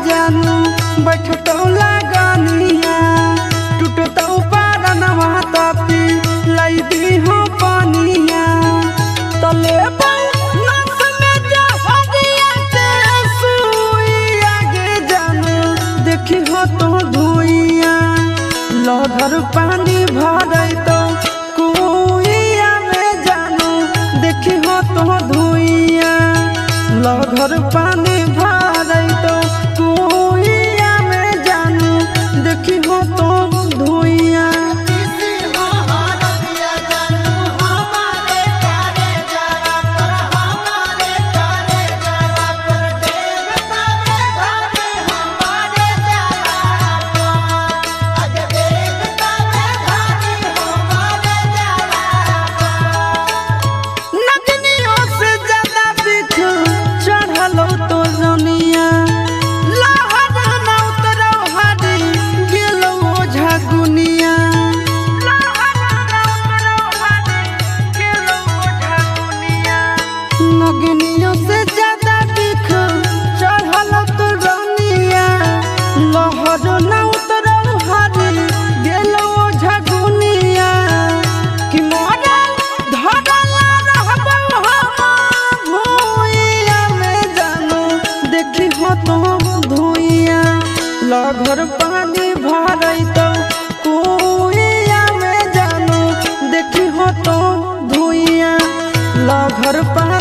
जानू बैठतो लगनिया टूटतो पारनवा तपी लाई दी हो पानिया तले नस में जहरिया के सुई आगे जानू देखी हो तो धुइया लहर पानी भरई तो कुइया में जानू देखी हो तो धुइया लहर पानी भरई तो कुइया में जानू देखी हो तो धुइया नगनियों से ज्यादा दिख चढ़ल तो रनिया लहर न उतरौ हरी गेलो झगुनिया कि मरल धरल रहबौ हम भुइया में जानू देखी हो तो धुइया लहर पानी भरई तो कुइया में जानू देखी हो तो धुइया लहर पानी